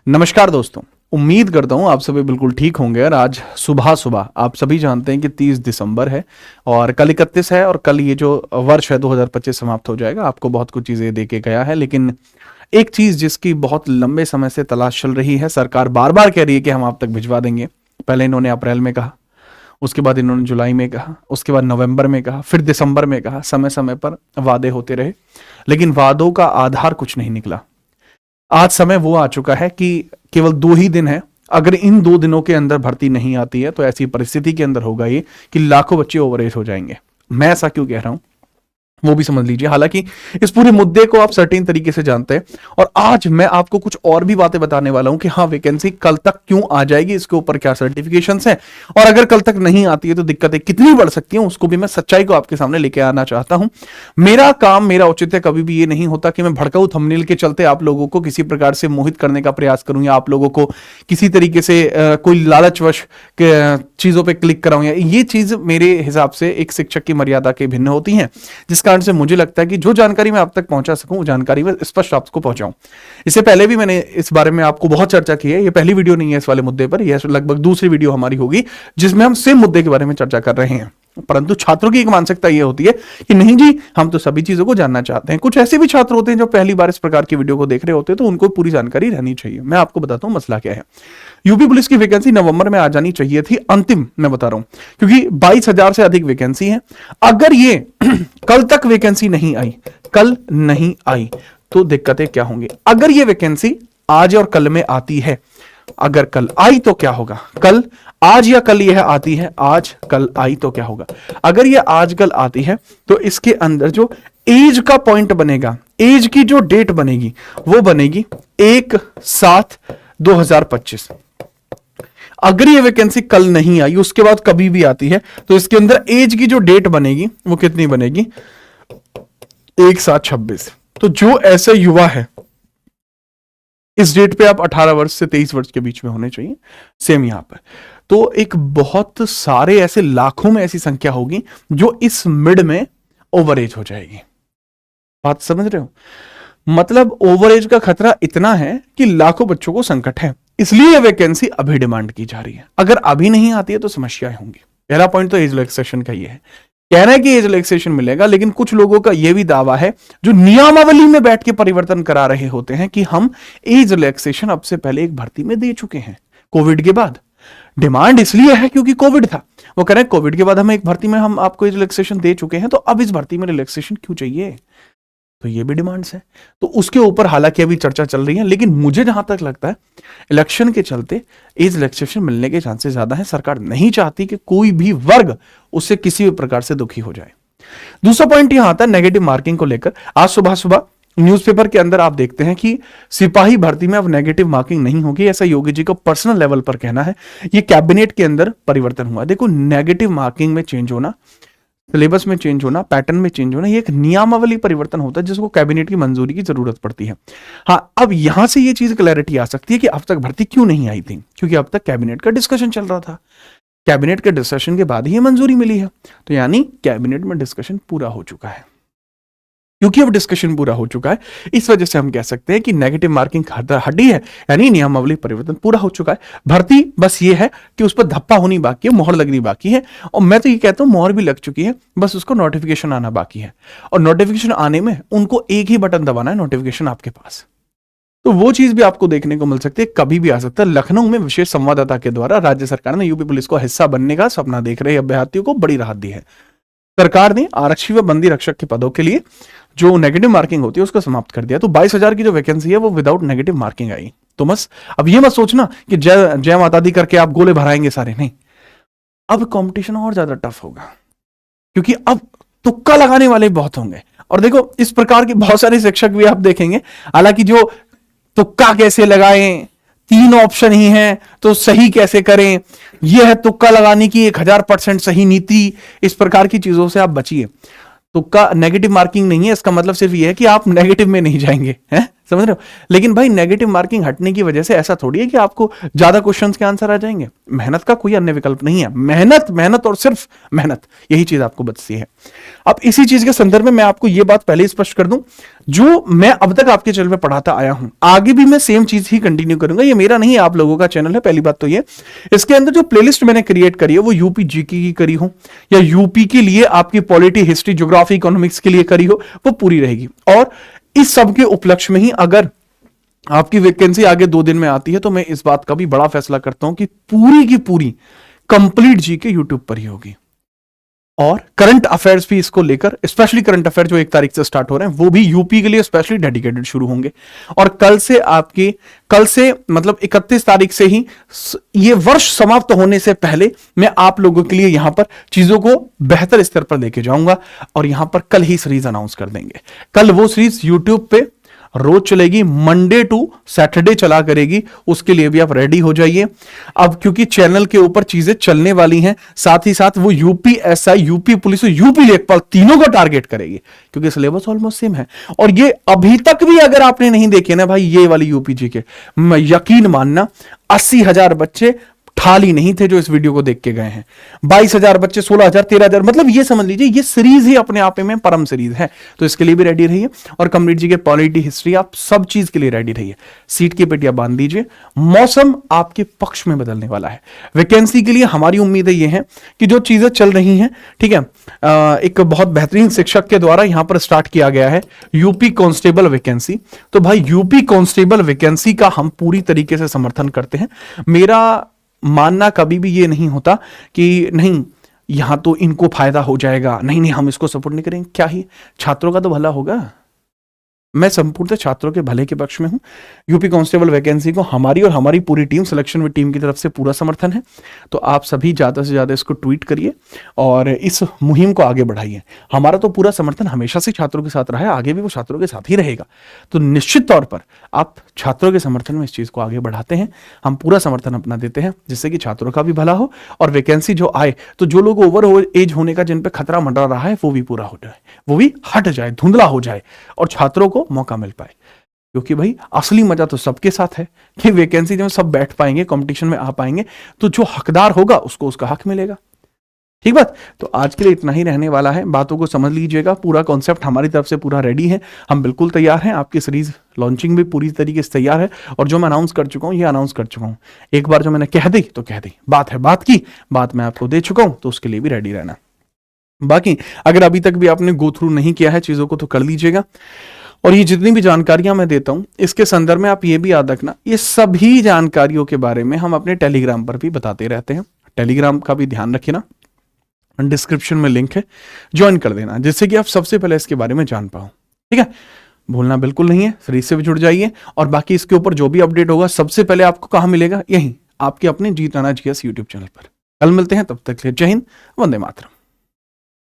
नमस्कार दोस्तों। उम्मीद करता हूँ आप सभी बिल्कुल ठीक होंगे। और आज सुबह सुबह आप सभी जानते हैं कि 30 दिसंबर है और कल 31 है और कल ये जो वर्ष है 2025 समाप्त हो जाएगा। आपको बहुत कुछ चीज़ें दे के गया है, लेकिन एक चीज़ जिसकी बहुत लंबे समय से तलाश चल रही है, सरकार बार बार कह रही है कि हम आप तक भिजवा देंगे। पहले इन्होंने अप्रैल में कहा, उसके बाद इन्होंने जुलाई में कहा, उसके बाद नवंबर में कहा, फिर दिसंबर में कहा। समय समय पर वादे होते रहे, लेकिन वादों का आधार कुछ नहीं निकला। आज समय वो आ चुका है कि केवल 2 ही दिन है। अगर इन 2 दिनों के अंदर भर्ती नहीं आती है तो ऐसी परिस्थिति के अंदर होगा ये कि लाखों बच्चे ओवरएज हो जाएंगे। मैं ऐसा क्यों कह रहा हूं वो भी समझ लीजिए। हालांकि इस पूरे मुद्दे को आप सर्टेन तरीके से जानते हैं, और आज मैं आपको कुछ और भी बातें बताने वाला हूं कि हाँ, वैकेंसी कल तक क्यों आ जाएगी, इसके ऊपर क्या सर्टिफिकेशंस हैं, और अगर कल तक नहीं आती है तो दिक्कतें कितनी बढ़ सकती हैं, उसको भी मैं सच्चाई को आपके सामने लेके आना चाहता हूं। मेरा काम, मेरा औचित्य कभी भी ये नहीं होता कि मैं भड़काऊ थंबनेल के चलते आप लोगों को किसी प्रकार से मोहित करने का प्रयास करूं, या आप लोगों को किसी तरीके से कोई लालचवश चीजों पे क्लिक कराऊं। ये चीज मेरे हिसाब से एक शिक्षक की मर्यादा के भिन्न होती हैं, जिस कारण से मुझे लगता है कि जो जानकारी मैं आप तक पहुंचा सकूं वो जानकारी मैं स्पष्ट आपको पहुंचाऊं। इससे पहले भी मैंने इस बारे में आपको बहुत चर्चा की है। ये पहली वीडियो नहीं है इस वाले मुद्दे पर, यह लगभग दूसरी वीडियो हमारी होगी जिसमें हम सेम मुद्दे के बारे में चर्चा कर रहे हैं। परंतु छात्रों की एक मानसिकता यह होती है कि नहीं जी, हम तो सभी चीजों को जानना चाहते हैं। कुछ ऐसे भी छात्र होते हैं जो पहली बार इस प्रकार की वीडियो को देख रहे होते हैं, तो उनको पूरी जानकारी रहनी चाहिए। मैं आपको बताता हूं मसला क्या है। यूपी पुलिस की वैकेंसी नवंबर में आ जानी चाहिए थी, अंतिम मैं बता रहा हूं, क्योंकि 22,000 से अधिक वैकेंसी है। अगर ये कल तक वैकेंसी नहीं आई, कल नहीं आई, तो दिक्कतें क्या होंगी। अगर ये वैकेंसी आज और कल में आती है, अगर कल आई तो क्या होगा, कल आज या कल यह आती है, आज कल आई तो क्या होगा। अगर यह आज कल आती है तो इसके अंदर जो एज का पॉइंट बनेगा, एज की जो डेट बनेगी वो बनेगी 1/7/2025। अगर ये वैकेंसी कल नहीं आई, उसके बाद कभी भी आती है, तो इसके अंदर एज की जो डेट बनेगी वो कितनी बनेगी, 1/7/26। तो जो ऐसा युवा है, इस डेट पे आप 18 वर्ष से 23 वर्ष के बीच में होने चाहिए, सेम यहां पर। तो एक बहुत सारे ऐसे लाखों में ऐसी संख्या होगी जो इस मिड में ओवरएज हो जाएगी। बात समझ रहे हो? मतलब ओवरएज का खतरा इतना है कि लाखों बच्चों को संकट है, इसलिए यह वैकेंसी अभी डिमांड की जा रही है। अगर अभी नहीं आती है तो समस्याएं होंगी। पहला पॉइंट तो एज रिलैक्सेशन का ये है, कह रहे हैं कि एज रिलैक्सेशन मिलेगा, लेकिन कुछ लोगों का यह भी दावा है जो नियमावली में बैठ के परिवर्तन करा रहे होते हैं कि हम एज रिलैक्सेशन अब से पहले एक भर्ती में दे चुके हैं कोविड के बाद। डिमांड इसलिए है क्योंकि कोविड था। वो कह रहे हैं कोविड के बाद हम एक भर्ती में हम आपको एज रिलैक्सेशन दे चुके हैं, तो अब इस भर्ती में रिलैक्सेशन क्यों चाहिए। तो ये भी डिमांड्स है। तो उसके ऊपर हालांकि अभी चर्चा चल रही है, लेकिन मुझे जहां तक लगता है इलेक्शन के चलते एज रिलैक्सेशन मिलने के चांसेस ज्यादा है। सरकार नहीं चाहती कि कोई भी वर्ग उससे किसी भी प्रकार से दुखी हो जाए। दूसरा पॉइंट यहां आता है नेगेटिव मार्किंग को लेकर। आज सुबह सुबह न्यूज़पेपर के अंदर आप देखते हैं कि सिपाही भर्ती में अब नेगेटिव मार्किंग नहीं होगी, ऐसा योगी जी को पर्सनल लेवल पर कहना है। ये कैबिनेट के अंदर परिवर्तन हुआ। देखो, नेगेटिव मार्किंग में चेंज होना, सिलेबस में चेंज होना, पैटर्न में चेंज होना, ये एक नियमावली परिवर्तन होता है जिसको कैबिनेट की मंजूरी की जरूरत पड़ती है। हाँ, अब यहां से ये चीज क्लैरिटी आ सकती है कि अब तक भर्ती क्यों नहीं आई थी, क्योंकि अब तक कैबिनेट का डिस्कशन चल रहा था। कैबिनेट के डिस्कशन के बाद ही मंजूरी मिली है, तो यानी कैबिनेट में डिस्कशन पूरा हो चुका है। क्योंकि अब डिस्कशन पूरा हो चुका है, इस वजह से हम कह सकते हैं कि नेगेटिव मार्किंग हटी है, यानी नियमावली परिवर्तन पूरा हो चुका है। भर्ती बस ये है कि उस पर धप्पा होनी बाकी है, मोहर लगनी बाकी है, और मैं तो ये कहता हूं मोहर भी लग चुकी है, बस उसको नोटिफिकेशन आना बाकी है। और नोटिफिकेशन आने में उनको एक ही बटन दबाना है, नोटिफिकेशन आपके पास। तो वो चीज भी आपको देखने को मिल सकती है, कभी भी आ सकता है। लखनऊ में विशेष संवाददाता के द्वारा राज्य सरकार ने यूपी पुलिस को हिस्सा बनने का सपना देख रहे अभ्यर्थियों को बड़ी राहत दी है। सरकार ने आरक्षी व बंदी रक्षक के पदों के लिए जो नेगेटिव मार्किंग होती है उसको समाप्त कर दिया। तो 22,000 की जो वैकेंसी है वो विदाउट नेगेटिव मार्किंग आई। तो बस अब ये मत सोचना कि जय जय माता दी करके आप गोले भराएंगे सारे, नहीं। अब कंपटीशन और ज्यादा टफ होगा, क्योंकि अब तुक्का लगाने वाले बहुत होंगे। और देखो, इस प्रकार के बहुत सारे शिक्षक भी आप देखेंगे, हालांकि जो तुक्का कैसे लगाएं, 3 ऑप्शन ही हैं तो सही कैसे करें, यह है तुक्का लगाने की 1000% सही नीति। इस प्रकार की चीजों से आप बचिए। तुक्का नेगेटिव मार्किंग नहीं है, इसका मतलब सिर्फ यह है कि आप नेगेटिव में नहीं जाएंगे, हैं? समझ रहे हो? लेकिन भाई नेगेटिव मार्किंग हटने की वजह से ऐसा थोड़ी है कि आपको ज्यादा क्वेश्चंस के आंसर आ जाएंगे। मेहनत का कोई अन्य विकल्प नहीं है, मेहनत मेहनत और सिर्फ मेहनत, यही चीज आपको बचती है। अब इसी चीज के संदर्भ में मैं आपको यह बात पहले ही स्पष्ट कर दूं, जो मैं अब तक आपके चैनल में पढ़ाता आया हूं, आगे भी मैं सेम चीज ही कंटिन्यू करूंगा। ये मेरा नहीं, आप लोगों का चैनल है, पहली बात तो ये। इसके अंदर जो प्लेलिस्ट मैंने क्रिएट करी है वो यूपी जीके की करी हो या यूपी के लिए आपकी पॉलिटी, हिस्ट्री, ज्योग्राफी, इकोनॉमिक्स के लिए करी हो, वो पूरी रहेगी। और इस सब के उपलक्ष्य में ही अगर आपकी वैकेंसी आगे 2 दिन में आती है तो मैं इस बात का भी बड़ा फैसला करता हूं कि पूरी की पूरी कंप्लीट जीके यूट्यूब पर ही होगी। और करंट अफेयर्स भी इसको लेकर, स्पेशली करंट अफेयर जो 1 तारीख से स्टार्ट हो रहे हैं, वो भी यूपी के लिए स्पेशली डेडिकेटेड शुरू होंगे। और कल से मतलब 31 तारीख से ही, ये वर्ष समाप्त होने से पहले मैं आप लोगों के लिए यहां पर चीजों को बेहतर स्तर पर लेके जाऊंगा। और यहां पर कल ही सीरीज अनाउंस कर देंगे। कल वो सीरीज यूट्यूब पे रोज चलेगी, मंडे टू सैटरडे चला करेगी, उसके लिए भी आप रेडी हो जाइए। अब क्योंकि चैनल के ऊपर चीजें चलने वाली हैं, साथ ही साथ वो यूपीएसआई, यूपी पुलिस, यूपी लेखपाल तीनों को टारगेट करेगी, क्योंकि सिलेबस ऑलमोस्ट सेम है। और ये अभी तक भी अगर आपने नहीं देखे ना भाई ये वाली यूपी जी के, यकीन मानना 80,000 बच्चे खाली नहीं थे जो इस वीडियो को देख के गए हैं। 22,000 बच्चे, 16,000, 13,000, मतलब ये समझ लीजिए ये सीरीज ही अपने आप में परम सीरीज है। तो इसके लिए भी रेडी रहिए। और कम्प्लीट जी के पॉलिटी, हिस्ट्री, आप सब चीज के लिए रेडी रहिए। सीट की पेटियां बांध दीजिए, मौसम आपके पक्ष में बदलने वाला है। वैकेंसी के लिए हमारी उम्मीदें ये हैं कि जो चीजें चल रही हैं, ठीक है, एक बहुत बेहतरीन शिक्षक के द्वारा यहां पर स्टार्ट किया गया है यूपी कांस्टेबल वैकेंसी। तो भाई यूपी कांस्टेबल वैकेंसी का हम पूरी तरीके से समर्थन करते हैं। मेरा मानना कभी भी ये नहीं होता कि नहीं यहां तो इनको फायदा हो जाएगा, नहीं नहीं हम इसको सपोर्ट नहीं करेंगे। क्या ही, छात्रों का तो भला होगा। मैं संपूर्णतः छात्रों के भले के पक्ष में हूं। यूपी कांस्टेबल वैकेंसी को हमारी और हमारी पूरी टीम, सिलेक्शन विद टीम की तरफ से पूरा समर्थन है। तो आप सभी ज्यादा से ज्यादा इसको ट्वीट करिए और इस मुहिम को आगे बढ़ाइए। हमारा तो पूरा समर्थन हमेशा से छात्रों के साथ रहा है, आगे भी वो छात्रों के साथ ही रहेगा। तो निश्चित तौर पर आप छात्रों के समर्थन में इस चीज को आगे बढ़ाते हैं, हम पूरा समर्थन अपना देते हैं, जिससे कि छात्रों का भी भला हो और वैकेंसी जो आए तो जो लोग ओवर एज होने का, जिन पे खतरा मंडरा रहा है, वो भी पूरा हो जाए, वो भी हट जाए, धुंधला हो जाए और छात्रों को मौका मिल पाए। क्योंकि भाई असली मजा तो सबके साथ है कि वैकेंसी जब सब बैठ पाएंगे, कंपटीशन में आ पाएंगे, तो जो हकदार होगा उसको उसका हक मिलेगा। ठीक बात। तो आज के लिए इतना ही रहने वाला है। बातों को समझ लीजिएगा, पूरा कॉन्सेप्ट हमारी तरफ से पूरा रेडी है, हम बिल्कुल तैयार हैं। आपकी सीरीज लॉन्चिंग भी पूरी तरीके से तैयार है और जो मैं अनाउंस कर चुका हूं, ये अनाउंस कर चुका हूं। एक बार जो मैंने कह दी तो कह दी, बात है बात की, बात मैं आपको दे चुका हूं, तो उसके लिए भी रेडी रहना। बाकी अगर अभी तक भी आपने गो थ्रू नहीं किया है चीजों को तो कर लीजिएगा। और ये जितनी भी जानकारियां मैं देता हूं इसके संदर्भ में आप ये भी याद रखना, ये सभी जानकारियों के बारे में हम अपने टेलीग्राम पर भी बताते रहते हैं। टेलीग्राम का भी ध्यान रखिए ना, डिस्क्रिप्शन में लिंक है, ज्वाइन कर देना, जिससे कि आप सबसे पहले इसके बारे में जान पाओ। ठीक है, भूलना बिल्कुल नहीं है, सीरीज से भी जुड़ जाइए। और बाकी इसके ऊपर जो भी अपडेट होगा सबसे पहले आपको कहां मिलेगा, यहीं आपके अपने जीत राणा जीएस यूट्यूब चैनल पर। कल मिलते हैं, तब तक के लिए जय हिंद, वंदे मातरम।